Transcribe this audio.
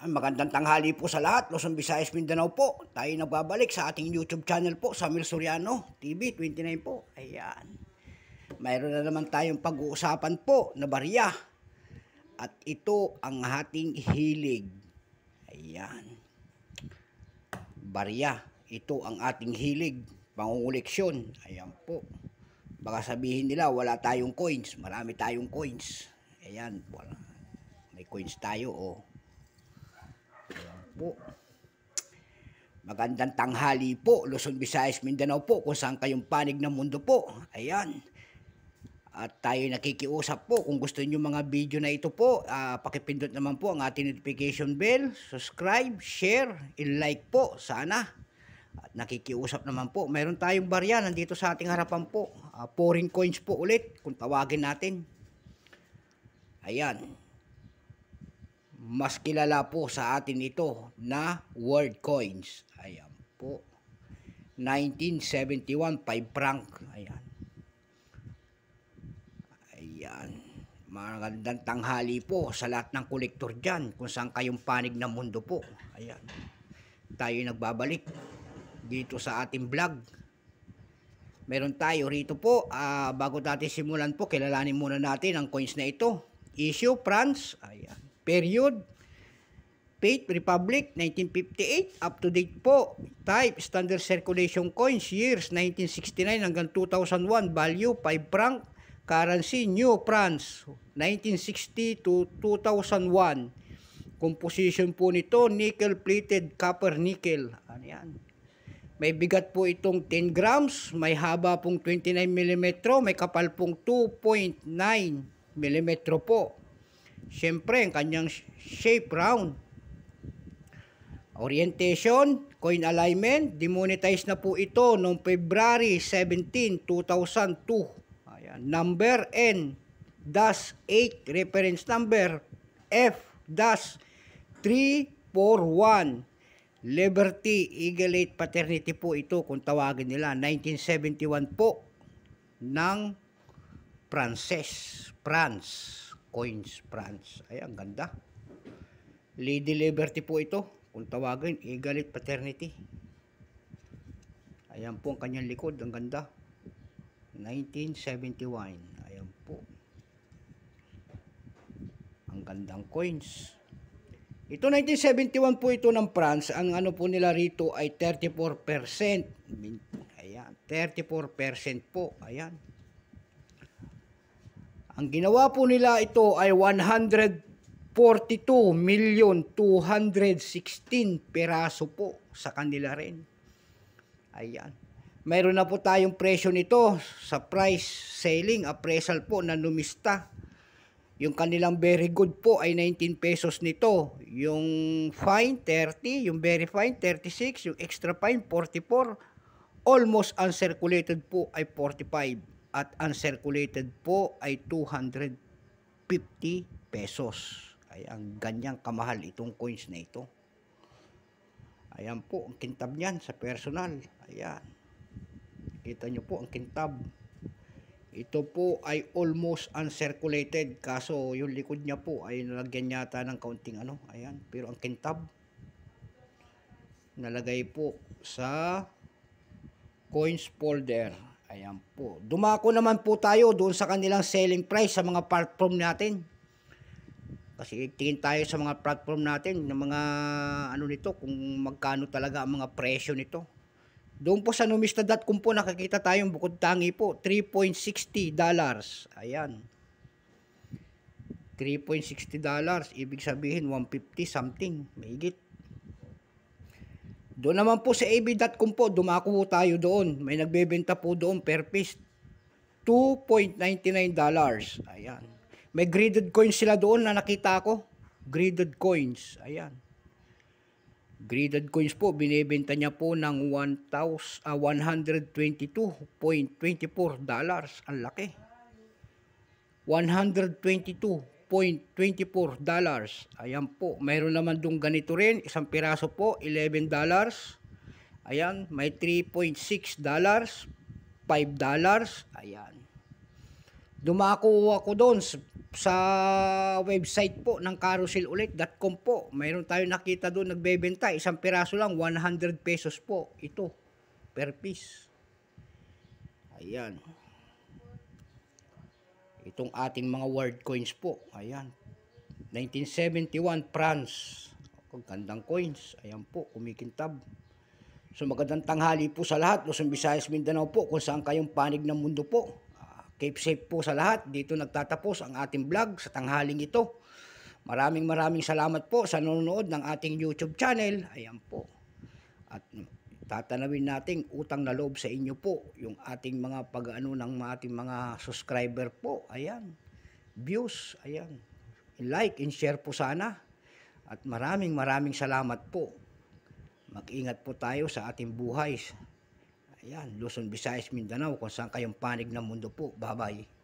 Magandang tanghali po sa lahat, Luzon, Visayas, Mindanao po. Tayo nagbabalik sa ating YouTube channel po, Samir Soriano TV 29 po. Ayan. Mayroon na naman tayong pag-uusapan po na barya. At ito ang ating hilig. Ayan. Barya. Ito ang ating hilig. Pangunguleksyon. Ayan po. Baka sabihin nila wala tayong coins. Marami tayong coins. Ayan. May coins tayo oh. Po. Magandang tanghali po, Luzon, Visayas, Mindanao po, kung saan kayong panig ng mundo po. Ayan. At tayo nakikiusap po, kung gusto niyo mga video na ito po, pakipindot naman po ang ating notification bell, subscribe, share, i-like po, sana. At nakikiusap naman po, mayroon tayong barya nandito sa ating harapan po. Foreign coins po ulit, kung tawagin natin. Ayan. Mas kilala po sa atin ito na world coins. Ayan po. 1971, 5 franc. Ayan. Ayan. Magandang tanghali po sa lahat ng kolektor dyan. Kung saan kayong panig ng mundo po. Ayan. Tayo nagbabalik dito sa ating vlog. Meron tayo rito po. Bago natin simulan po, kilalanin muna natin ang coins na ito. Issue, France. Ayan. Period, Faith Republic, 1958, up to date po. Type, Standard Circulation Coins, years, 1969 hanggang 2001, value, 5 franc. Currency, New France, 1960 to 2001. Composition po nito, nickel-plated, copper-nickel. Ano yan? May bigat po itong 10 grams, may haba pong 29 mm, may kapal pong 2.9 mm po. Siyempre, ang kanyang shape round. Orientation, coin alignment, demonetized na po ito noong February 17, 2002. Ayan. Number N-8, reference number F-341. Liberty Eagle Paternity po ito kung tawagin nila. 1971 po ng France. Coins France. Ay, ang ganda. Lady Liberty po ito. Kung tawagin, Eagle Paternity. Ayan po ang kanyang likod. Ang ganda. 1971. Ayan po. Ang gandang coins. Ito 1971 po ito ng France. Ang ano po nila rito ay 34%. Ayan. 34% po. Ayan. Ang ginawa po nila ito ay 142,216 peraso po sa kanila rin. Ayan. Mayroon na po tayong presyo nito sa price selling appraisal po na numista. Yung kanilang very good po ay 19 pesos nito. Yung fine 30, yung very fine 36, yung extra fine 44. Almost uncirculated po ay 45. At uncirculated po ay 250 pesos. Ay, ang ganyang kamahal itong coins na ito. Ayan po, ang kintab niyan sa personal. Ayan. Kita nyo po ang kintab. Ito po ay almost uncirculated. Kaso yung likod niya po ay nalagyan yata ng kaunting ano. Ayan. Pero ang kintab nalagay po sa coins folder. Ayan po. Dumako naman po tayo doon sa kanilang selling price sa mga platform natin. Kasi tingin tayo sa mga platform natin ng mga ano nito, kung magkano talaga ang mga presyo nito. Doon po sa numista.com po nakikita tayong bukod tangi po, $3.60. Ayan. $3.60, ibig sabihin 150 something, mahigit. Doon naman po sa ab.com po, dumako tayo doon. May nagbebenta po doon per piece. $2.99. Ayan. May graded coins sila doon na nakita ko. Graded coins. Ayan. Graded coins po, binibenta niya po ng $122.24. Ang laki. $122.24. Ayan po. Mayroon naman doon ganito rin. Isang piraso po, $11. Ayan. May $3.6. $5. Ayan. Dumako ako doon sa website po ng carouselulit.com po. Mayroon tayong nakita doon nagbebenta. Isang piraso lang, 100 pesos po. Ito, per piece. Ayan. Itong ating mga word coins po. Ayan. 1971 France. Ang gandang coins. Ayan po, kumikintab. So magandang tanghali po sa lahat. Luzon, Visayas, Mindanao po. Kung saan kayong panig ng mundo po. Keep safe po sa lahat. Dito nagtatapos ang ating vlog sa tanghaling ito. Maraming salamat po sa nanonood ng ating YouTube channel. Ayan po. At tatanawin natin utang na loob sa inyo po. Yung ating mga pag-ano ng ating mga subscriber po. Ayan. Views. Ayan. Like and share po sana. At maraming salamat po. Mag-ingat po tayo sa ating buhay. Ayan, Luzon, Visayas, Mindanao, kung saan kayong panig ng mundo po. Bye-bye.